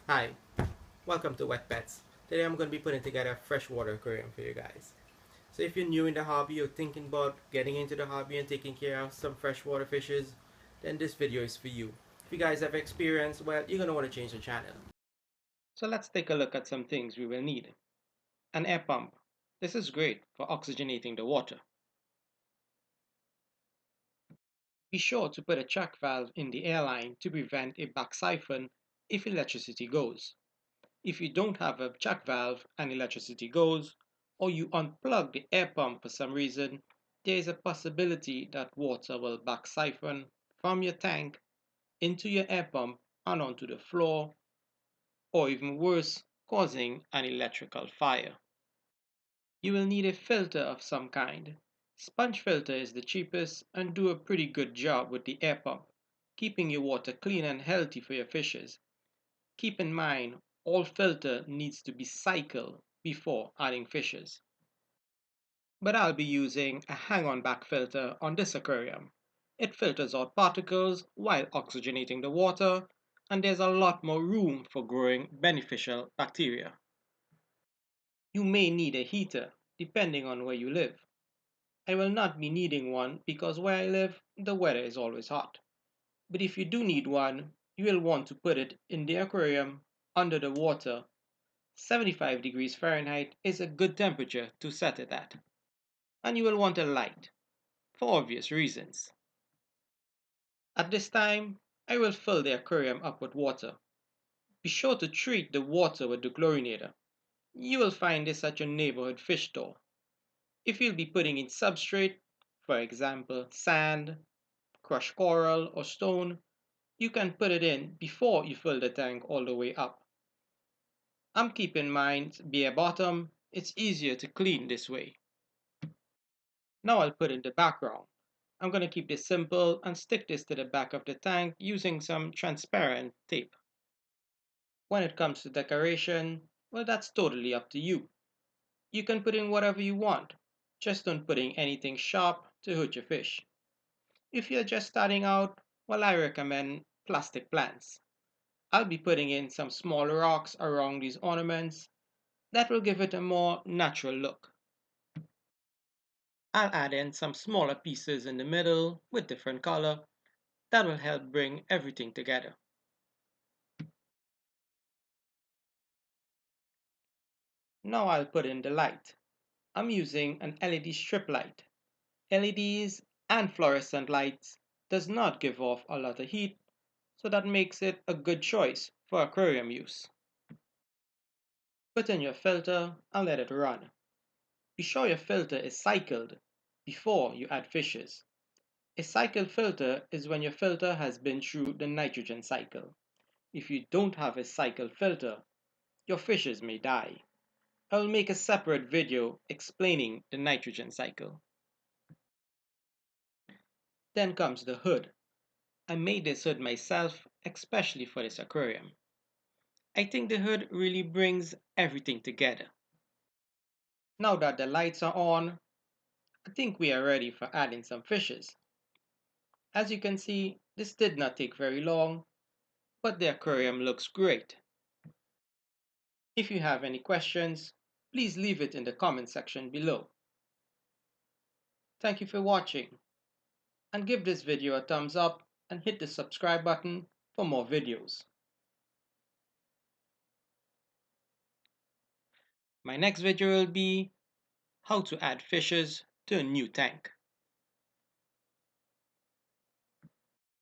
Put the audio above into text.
Hi, welcome to Wet Pets. Today I'm going to be putting together a freshwater aquarium for you guys. So if you're new in the hobby or thinking about getting into the hobby and taking care of some freshwater fishes, then this video is for you. If you guys have experience, well, you're going to want to change the channel. So let's take a look at some things we will need. An air pump. This is great for oxygenating the water. Be sure to put a check valve in the airline to prevent a back siphon if electricity goes. If you don't have a check valve and electricity goes, or you unplug the air pump for some reason, there is a possibility that water will back siphon from your tank into your air pump and onto the floor, or even worse, causing an electrical fire. You will need a filter of some kind. Sponge filter is the cheapest and do a pretty good job with the air pump, keeping your water clean and healthy for your fishes. Keep in mind, all filter needs to be cycled before adding fishes. But I'll be using a hang-on back filter on this aquarium. It filters out particles while oxygenating the water, and there's a lot more room for growing beneficial bacteria. You may need a heater, depending on where you live. I will not be needing one because where I live, the weather is always hot. But if you do need one, you will want to put it in the aquarium under the water. 75 degrees Fahrenheit is a good temperature to set it at. And you will want a light, for obvious reasons. At this time, I will fill the aquarium up with water. Be sure to treat the water with the chlorinator. You will find this at your neighborhood fish store. If you'll be putting in substrate, for example sand, crushed coral, or stone, you can put it in before you fill the tank all the way up. I'm keeping mine bare bottom, it's easier to clean this way. Now I'll put in the background. I'm going to keep this simple and stick this to the back of the tank using some transparent tape. When it comes to decoration, well, that's totally up to you. You can put in whatever you want, just don't put in anything sharp to hurt your fish. If you're just starting out, well, I recommend plastic plants. I'll be putting in some small rocks around these ornaments that will give it a more natural look. I'll add in some smaller pieces in the middle with different color. That will help bring everything together. Now I'll put in the light. I'm using an LED strip light. LEDs and fluorescent lights does not give off a lot of heat, so that makes it a good choice for aquarium use. Put in your filter and let it run. Be sure your filter is cycled before you add fishes. A cycled filter is when your filter has been through the nitrogen cycle. If you don't have a cycled filter, your fishes may die. I will make a separate video explaining the nitrogen cycle. Then comes the hood. I made this hood myself, especially for this aquarium. I think the hood really brings everything together. Now that the lights are on, I think we are ready for adding some fishes. As you can see, this did not take very long, but the aquarium looks great. If you have any questions, please leave it in the comment section below. Thank you for watching, and give this video a thumbs up and hit the subscribe button for more videos. My next video will be how to add fishes to a new tank.